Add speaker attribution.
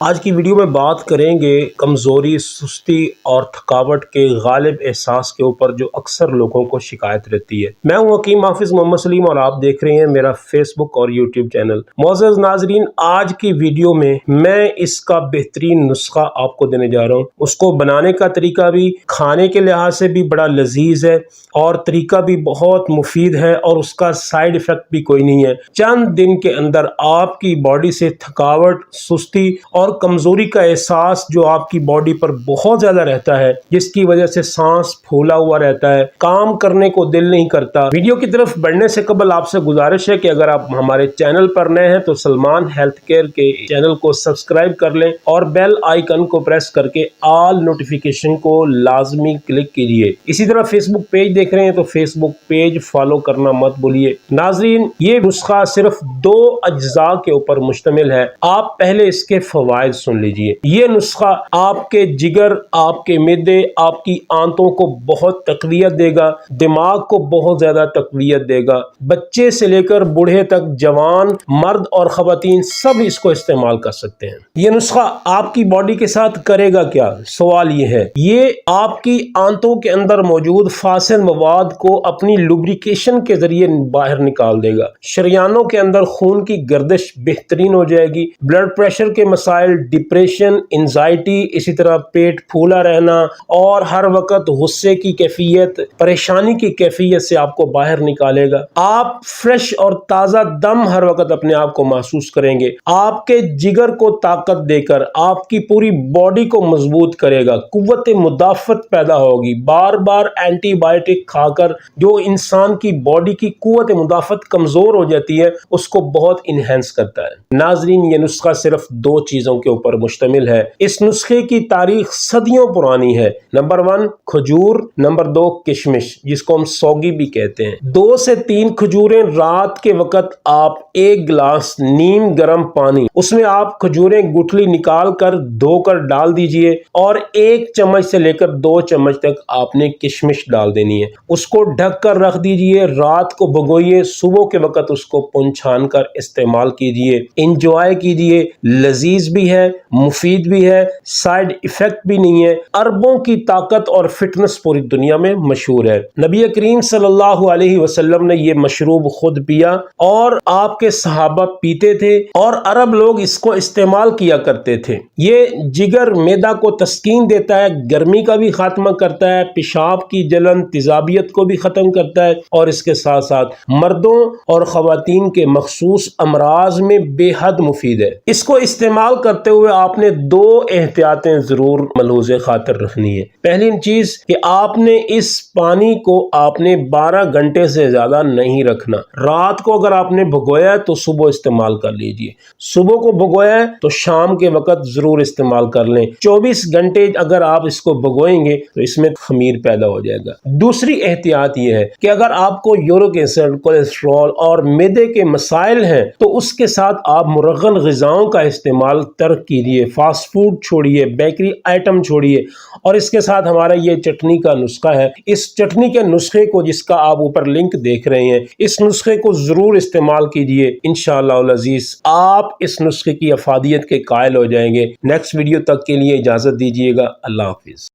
Speaker 1: آج کی ویڈیو میں بات کریں گے کمزوری، سستی اور تھکاوٹ کے غالب احساس کے اوپر جو اکثر لوگوں کو شکایت رہتی ہے۔ میں ہوں حکیم حافظ محمد سلیم اور آپ دیکھ رہے ہیں میرا فیس بک اور یوٹیوب چینل۔ معزز ناظرین، آج کی ویڈیو میں اس کا بہترین نسخہ آپ کو دینے جا رہا ہوں۔ اس کو بنانے کا طریقہ بھی کھانے کے لحاظ سے بھی بڑا لذیذ ہے اور طریقہ بھی بہت مفید ہے اور اس کا سائیڈ ایفیکٹ بھی کوئی نہیں ہے۔ چند دن کے اندر آپ کی باڈی سے تھکاوٹ، سستی اور کمزوری کا احساس جو آپ کی باڈی پر بہت زیادہ رہتا ہے، جس کی وجہ سے سانس پھولا ہوا رہتا ہے، کام کرنے کو دل نہیں کرتا۔ ویڈیو کی طرف بڑھنے سے قبل آپ سے گزارش ہے کہ اگر آپ ہمارے چینل پر نئے ہیں تو سلمان ہیلتھ کیئر کے چینل کو سبسکرائب کر لیں اور بیل آئیکن کو پریس کر کے آل نوٹیفیکیشن کو لازمی کلک کیجئے۔ اسی طرح فیس بک پیج دیکھ رہے ہیں تو فیس بک پیج فالو کرنا مت بھولیے۔ ناظرین، یہ نسخہ صرف 2 اجزاء کے اوپر مشتمل ہے۔ آپ پہلے اس کے فوائد سن لیجئے۔ یہ نسخہ آپ کے جگر، آپ کے معدے، آپ کی آنتوں کو بہت تقویت دے گا، دماغ کو بہت زیادہ تقویت دے گا۔ بچے سے لے کر بوڑھے تک، جوان، مرد اور خواتین سب اس کو استعمال کر سکتے ہیں۔ یہ نسخہ آپ کی باڈی کے ساتھ کرے گا کیا؟ سوال یہ ہے، یہ آپ کی آنتوں کے اندر موجود فاسد مواد کو اپنی لوبریکیشن کے ذریعے باہر نکال دے گا۔ شریانوں کے اندر خون کی گردش بہترین ہو جائے گی۔ بلڈ پریشر کے مسائل، ڈپریشن، انزائٹی، اسی طرح پیٹ پھولا رہنا اور ہر وقت غصے کی کیفیت، پریشانی کی کیفیت سے آپ کو باہر نکالے گا۔ آپ فریش اور تازہ دم ہر وقت اپنے آپ کو محسوس کریں گے۔ آپ کے جگر کو طاقت دے کر آپ کی پوری باڈی کو مضبوط کرے گا۔ قوت مدافعت پیدا ہوگی۔ بار بار اینٹی بائیوٹک کھا کر جو انسان کی باڈی کی قوت مدافعت کمزور ہو جاتی ہے، اس کو بہت انہینس کرتا ہے۔ ناظرین، یہ نسخہ صرف 2 چیزوں کے اوپر مشتمل ہے۔ اس نسخے کی تاریخ صدیوں پرانی ہے۔ نمبر 1 کھجور، نمبر 2 کشمش، جس کو ہم سوگی بھی کہتے ہیں۔ 2 سے 3 کھجوریں رات کے وقت آپ 1 گلاس نیم گرم پانی، اس میں آپ کھجوریں گٹھلی نکال کر دھو کر ڈال دیجئے اور 1 چمچ سے لے کر 2 چمچ تک آپ نے کشمش ڈال دینی ہے۔ اس کو ڈھک کر رکھ دیجئے، رات کو بھگوئیے، صبح کے وقت اس کو پنچھان کر استعمال کیجئے۔ انجوائے کیجئے، لذیذ بھی ہے، مفید بھی ہے، سائیڈ ایفیکٹ بھی نہیں ہے۔ اربوں کی طاقت اور فٹنس پوری دنیا میں مشہور ہے۔ نبی کریم صلی اللہ علیہ وسلم نے یہ مشروب خود پیا اور آپ کے صحابہ پیتے تھے اور عرب لوگ اس کو استعمال کیا کرتے تھے۔ یہ جگر، معدہ کو تسکین دیتا ہے، گرمی کا بھی خاتمہ کرتا ہے، پیشاب کی جلن، تیزابیت کو بھی ختم کرتا ہے اور اس کے ساتھ ساتھ مردوں اور خواتین کے مخصوص امراض میں بے حد مفید ہے۔ اس کو استعمال کرتے ہوئے آپ نے 2 احتیاطیں ضرور ملحوظ خاطر رکھنی ہے۔ پہلی چیز کہ آپ نے اس پانی کو 12 گھنٹے سے زیادہ نہیں رکھنا۔ رات کو اگر آپ نے بھگویا ہے تو صبح استعمال کر لیجئے، صبح کو بھگویا ہے تو شام کے وقت ضرور استعمال کر لیں۔ 24 گھنٹے اگر آپ اس کو بھگوئیں گے تو اس میں خمیر پیدا ہو جائے گا۔ دوسری احتیاط یہ ہے کہ اگر آپ کو یورک ایسڈ، کولیسٹرول اور معدے کے مسائل ہیں تو اس کے ساتھ آپ مرغن غذاؤں کا استعمال ترک کیجئے، فاسٹ فوڈ چھوڑیے، بیکری آئٹم چھوڑیے۔ اور اس کے ساتھ ہمارا یہ چٹنی کا نسخہ ہے۔ اس چٹنی کے نسخے کو، جس کا آپ اوپر لنک دیکھ رہے ہیں، اس نسخے کو ضرور استعمال کیجئے۔ انشاءاللہ العزیز آپ اس نسخے کی افادیت کے قائل ہو جائیں گے۔ نیکسٹ ویڈیو تک کے لیے اجازت دیجیے گا۔ اللہ حافظ۔